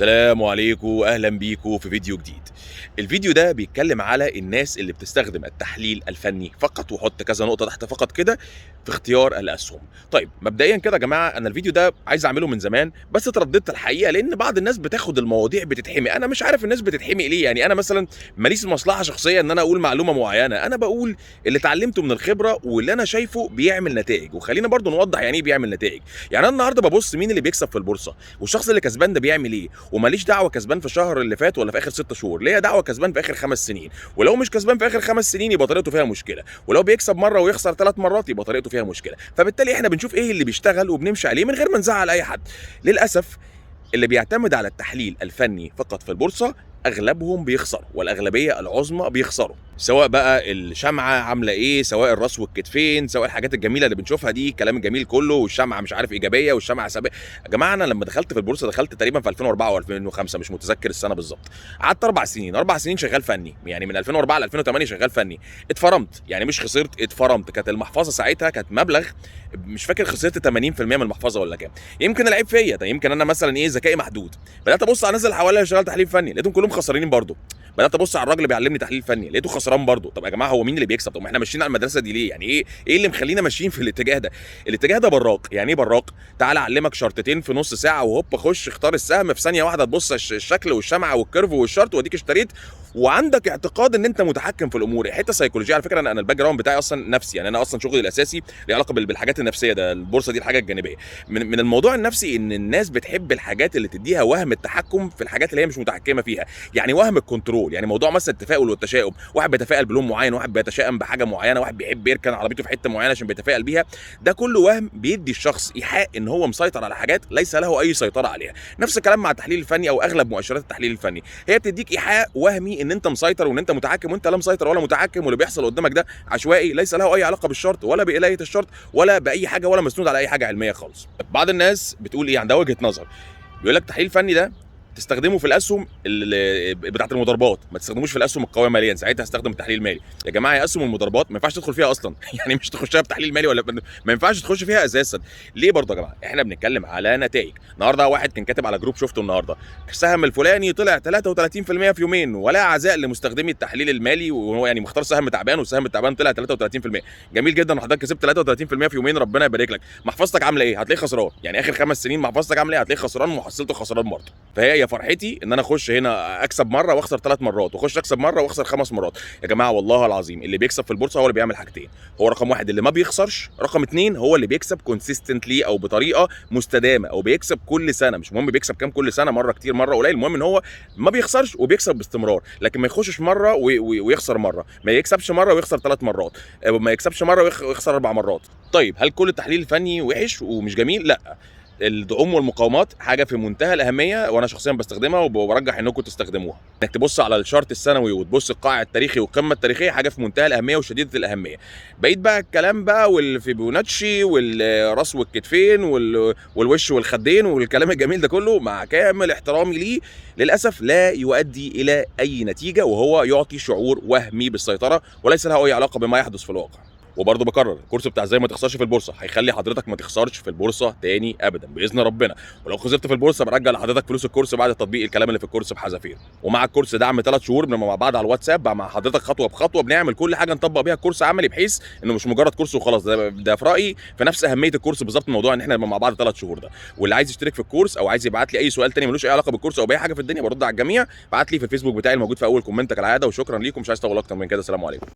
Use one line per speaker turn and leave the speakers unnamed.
السلام عليكم، اهلا بيكم في فيديو جديد. الفيديو ده بيتكلم على الناس اللي بتستخدم التحليل الفني فقط، وحط كذا نقطه تحت فقط كده في اختيار الاسهم. طيب مبدئيا كده يا جماعه، انا الفيديو ده عايز اعمله من زمان، بس اترددت الحقيقه لان بعض الناس بتاخد المواضيع بتتحمي. انا مش عارف الناس بتتحمي ليه. يعني انا مثلا ماليش مصلحه شخصيه ان انا اقول معلومه معينه، انا بقول اللي اتعلمته من الخبره واللي انا شايفه بيعمل نتائج. وخلينا برضو نوضح يعني ايه بيعمل نتائج. يعني انا النهارده ببص مين اللي بيكسب في البورصه، والشخص اللي كسبان ده بيعمل ايه، وماليش دعوه كسبان في الشهر اللي فات ولا في اخر 6 شهور، ليا دعوه كسبان في اخر 5 سنين. ولو مش كسبان في اخر 5 سنين يبقى طريقته فيها مشكله، ولو بيكسب مره ويخسر 3 مرات يبقى طريقته فيها مشكله. فبالتالي احنا بنشوف ايه اللي بيشتغل وبنمشي عليه من غير ما نزعل اي حد. للاسف اللي بيعتمد على التحليل الفني فقط في البورصه اغلبهم بيخسروا، والاغلبيه العظمى بيخسروا، سواء بقى الشمعه عامله ايه، سواء الراس والكتفين، سواء الحاجات الجميله اللي بنشوفها دي، الكلام الجميل كله، والشمعه مش عارف ايجابيه والشمعه سلبيه. يا جماعه انا لما دخلت في البورصه دخلت تقريبا في 2004 او 2005، مش متذكر السنه بالظبط. قعدت 4 سنين، 4 سنين شغال فني، يعني من 2004 ل 2008 شغال فني. اتفرمت، يعني مش خسرت، اتفرمت. كانت المحفظه ساعتها كانت مبلغ، مش فاكر خسرت 80% من المحفظه ولا كام. يمكن العيب فيا، يمكن انا مثلا ايه، ذكائي محدود. بدات ابص على الناس اللي حواليا اللي شغال تحليل فني، لقيتهم كلهم خسرانين برضه. بدات ابص على الراجل اللي بيعلمني تحليل فني، لقيته خسران برضه. طب يا جماعه هو مين اللي بيكسب؟ طب ما احنا ماشيين على المدرسه دي ليه؟ يعني ايه اللي مخلينا ماشيين في الاتجاه ده؟ الاتجاه ده براق. يعني ايه براق؟ تعالى اعلمك شرطتين في نص ساعه، وهوب خش اختار السهم في ثانيه واحده، تبص الشكل والشمعه والكيرف والشرط واديك اشتريت، وعندك اعتقاد ان انت متحكم في الامور. حته سيكولوجيه على فكره. انا الباك جراوند بتاعي اصلا نفسي، يعني انا اصلا شغلي الاساسي ليه علاقه بالحاجات النفسيه، ده البورصه دي الحاجه الجانبيه من الموضوع النفسي. ان الناس بتحب الحاجات اللي تديها وهم التحكم في الحاجات اللي هي مش متحكمه فيها، يعني وهم الكنترول. يعني موضوع مثلا التفاؤل والتشاؤم، واحد بيتفائل بلون معين، واحد بيتشائم بحاجه معينه، واحد بيحب يركن عربيته في حته معينه عشان بيتفائل بيها. ده كله وهم بيدي الشخص ايحاء ان هو مسيطر على حاجات ليس له اي سيطره عليها. نفس الكلام مع التحليل الفني، او اغلب مؤشرات التحليل الفني هي بتديك ايحاء وهمي ان انت مسيطر وان انت متحكم، وانت لا مسيطر ولا متحكم، واللي بيحصل قدامك ده عشوائي ليس له اي علاقه بالشرط ولا بقلايه الشرط ولا باي حاجه، ولا مسنود على اي حاجه علميه خالص. بعض الناس بتقول ايه، عندها وجهه نظر، بيقول لك التحليل الفني ده تستخدمه في الاسهم بتاعه المضاربات، ما تستخدموش في الاسهم القويه ماليا، ساعتها هستخدم التحليل المالي. يا جماعه يا اسهم المضاربات ما ينفعش تدخل فيها اصلا يعني مش تخشها بتحليل مالي، ولا ما ينفعش تخش فيها اساسا. ليه برضه يا جماعه؟ احنا بنتكلم على نتائج. النهارده واحد كان كاتب على جروب شفته النهارده، السهم الفلاني طلع 33% في يومين، ولا عزاء لمستخدمي التحليل المالي، وهو يعني مختار سهم تعبان، والسهم التعبان طلع 33%. جميل جدا، حضرتك كسبت 33% في يومين، ربنا يبارك لك. محفظتك عامله ايه؟ هتلاقيه خسران. يعني اخر 5 سنين محفظتك عامله ايه؟ هتلاقيه خسران، ومحصلته خسران برضه. فهي يا فرحتي ان انا اخش هنا اكسب مره واخسر 3 مرات، واخش اكسب مره واخسر 5 مرات. يا جماعه والله العظيم اللي بيكسب في البورصه هو اللي بيعمل حاجتين: هو رقم واحد اللي ما بيخسرش، رقم اتنين هو اللي بيكسب كونسيستنتلي او بطريقه مستدامه، او بيكسب كل سنه. مش مهم بيكسب كام كل سنه، مره كتير مره قليل، المهم ان هو ما بيخسرش وبيكسب باستمرار. لكن ما يخشش مره ويخسر مره، ما يكسبش مره ويخسر 3 مرات، ما يكسبش مره ويخسر 4 مرات. طيب هل كل التحليل الفني وحش ومش جميل؟ لا، الدعوم والمقاومات حاجه في منتهى الاهميه، وانا شخصيا بستخدمها وبرجح انكم تستخدموها. انك تبص على الشارت السنوي وتبص القاع التاريخي والقمه التاريخيه حاجه في منتهى الاهميه وشديده الاهميه. بقيت بقى الكلام بقى والفيبوناتشي والراس والكتفين والوش والخدين والكلام الجميل ده كله، مع كامل احترامي ليه، للاسف لا يؤدي الى اي نتيجه، وهو يعطي شعور وهمي بالسيطره وليس له اي علاقه بما يحدث في الواقع. وبرضه بكرر، الكورس بتاع ازاي ما تخسرش في البورصه هيخلي حضرتك ما تخسرش في البورصه تاني ابدا باذن ربنا. ولو خسرت في البورصه برجع لحضرتك فلوس الكورس بعد تطبيق الكلام اللي في الكورس بحذافير. ومع الكورس دعم 3 شهور بنبقى مع بعض على الواتساب مع حضرتك خطوه بخطوه، بنعمل كل حاجه نطبق بيها الكورس عملي، بحيث انه مش مجرد كورس وخلاص. ده في رايي في نفس اهميه الكورس بالظبط، موضوع ان احنا نبقى مع بعض 3 شهور ده. واللي عايز يشترك في الكورس او عايز يبعت لي اي سؤال تاني ملوش اي علاقه بالكورس او باي حاجه في الدنيا، برد على الجميع. بعت لي في الفيسبوك بتاعي الموجود في اول كومنت كالعاده. وشكرا ليكم، مش عايز اطول اكتر من كده. سلام عليكم.